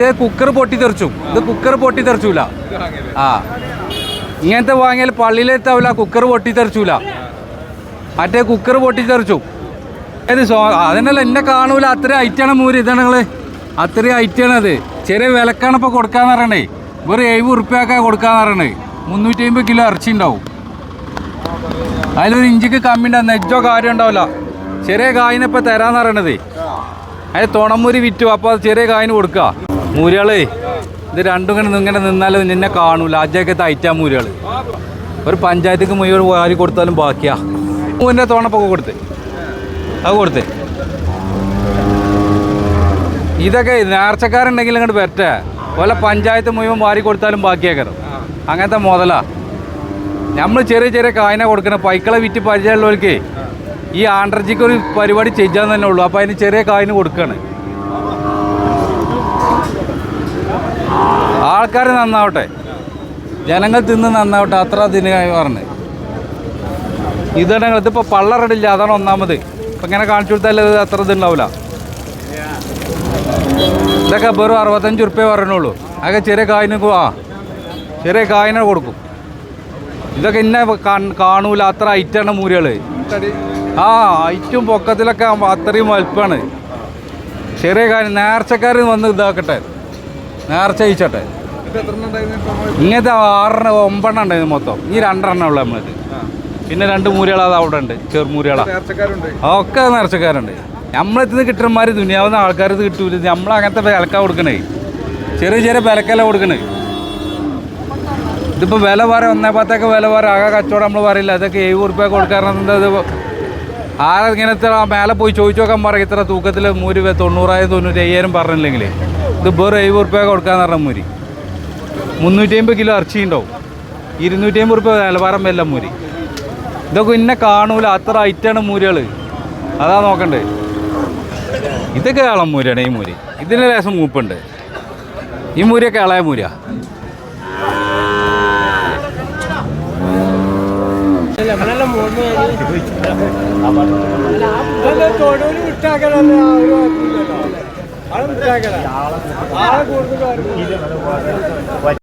Cooker പൊട്ടിത്തെറിച്ചു. ഇത് cooker പൊട്ടിത്തെറിച്ചൂല. ആ ഇങ്ങനത്തെ വാങ്ങിയാൽ പള്ളിയിലെത്താവില്ല. കുക്കർ പൊട്ടിത്തെറിച്ചൂല. മറ്റേ കുക്കർ പൊട്ടിത്തെറിച്ചു. അതിനല്ല എന്നെ കാണൂല. അത്രയും ഐറ്റാണ് മൂര്. ഇതാണ് നിങ്ങൾ അത്രയും ഐറ്റാണത്. ചെറിയ വിലക്കാണ് ഇപ്പോൾ കൊടുക്കാന്ന് പറയണേ. വെറും 70 ഉറുപ്പ്യൊക്കെ കൊടുക്കാന്ന് പറയണേ. 350 കിലോ ഇറച്ചി ഉണ്ടാവും. അതിലൊരു ഇഞ്ചിക്ക് കമ്മി ഉണ്ടാവും. നെജ്ജോ കാര്യം ഉണ്ടാവില്ല. ചെറിയ കായിനിപ്പോൾ തരാന്ന് പറയണത്. അതിന് തുണമൂരി വിറ്റു. അപ്പോൾ അത് ചെറിയ കായിന് കൊടുക്കുക. മൂരികളേ ഇത് രണ്ടും ഇങ്ങനെ നിന്നാലും നിന്നെ കാണൂല. അജയൊക്കെ തയ്റ്റാ മൂരികൾ. ഒരു പഞ്ചായത്തേക്ക് മുഴുവൻ വാരി കൊടുത്താലും ബാക്കിയാ. മൂന്നിൻ്റെ തോണപ്പൊക്കെ കൊടുത്ത് അത് കൊടുത്ത്. ഇതൊക്കെ നേർച്ചക്കാരുണ്ടെങ്കിൽ ഇങ്ങോട്ട് പറ്റേ പോലെ പഞ്ചായത്ത് മുഴുവൻ വാരി കൊടുത്താലും ബാക്കിയാക്കണം. അങ്ങനത്തെ മുതലാ. നമ്മൾ ചെറിയ ചെറിയ കായന കൊടുക്കണം. പൈക്കളെ വിറ്റ് പരിചയമുള്ളവർക്ക് ഈ ആണ്ടർജിക്ക് ഒരു പരിപാടി ചെയ്യാൻ തന്നെ ഉള്ളൂ. അപ്പോൾ അതിന് ചെറിയ കായിന് കൊടുക്കുകയാണ്. ആൾക്കാർ നന്നാവട്ടെ, ജനങ്ങൾ തിന്ന് നന്നാവട്ടെ, അത്ര ദിനമായി പറഞ്ഞ്. ഇതാണ് ഇതിപ്പോൾ പള്ളറടില്ല. അതാണ് ഒന്നാമത്. ഇപ്പം ഇങ്ങനെ കാണിച്ചു കൊടുത്താൽ ഇത് അത്ര ഇതുണ്ടാവില്ല. ഇതൊക്കെ വെറും 65 ഉറുപ്പ്യ പറഞ്ഞുള്ളൂ. അതൊക്കെ ചെറിയ കായിന് ചെറിയ കായിനെ കൊടുക്കും. ഇതൊക്കെ ഇന്നെ കാണൂല. അത്ര ഐറ്റാണ് മൂരികൾ. ഐറ്റും പൊക്കത്തിലൊക്കെ അത്രയും വലുപ്പമാണ്. ചെറിയ കാര്യം നേർച്ചക്കാർ വന്ന് ഇതാക്കട്ടെ, നേർച്ച അയച്ചട്ടെ. ഇങ്ങനത്തെ 9 ഉണ്ടായിരുന്നു മൊത്തം. ഈ 2 ഉള്ളു നമ്മളത്. പിന്നെ 2 മൂരികളത് അവിടെ ഉണ്ട്. ചെറുമൂരികളാ. ഒക്കെ നേർച്ചക്കാരുണ്ട്. നമ്മളെത്തുനിന്ന് കിട്ടുന്നമാർ ദുനിയാവുന്ന ആൾക്കാരത് കിട്ടൂല. നമ്മളങ്ങനത്തെ വിലക്ക കൊടുക്കണേ. ചെറിയ ചെറിയ വിലക്കല്ല കൊടുക്കണേ. ഇതിപ്പോൾ വില പറയാം 1.10 വില പറയാം. ആകെ കച്ചവടം നമ്മൾ പറയില്ല. അതൊക്കെ 70 ഉറുപ്പ്യ കൊടുക്കാറുണ്ട്. ഇത് ആരെ ഇങ്ങനത്തെ മേലെ പോയി ചോദിച്ചു നോക്കാൻ പറയും. ഇത്ര തൂക്കത്തിൽ മൂരി 90,000 95,000 പറഞ്ഞില്ലെങ്കിൽ ഇത് വെറും 70 ഉറുപ്പ്യ കൊടുക്കാന്ന് പറഞ്ഞ മൂരി. 350 കിലോ ഇറച്ചി ഉണ്ടാവും. 250 ഉറുപ്പ്യ നിലവാരം വല്ല മൂരി. ഇതൊക്കെ ഇന്നെ കാണൂല. അത്ര ഐറ്റാണ് മൂരികൾ. അതാ നോക്കണ്ടേ. ഇതൊക്കെ ഇളം മൂരിയാണ്. ഈ മൂരി ഇതിന് ലേശം മൂപ്പുണ്ട്. ഈ മൂരിയൊക്കെ ഇളയ മൂരിയാ.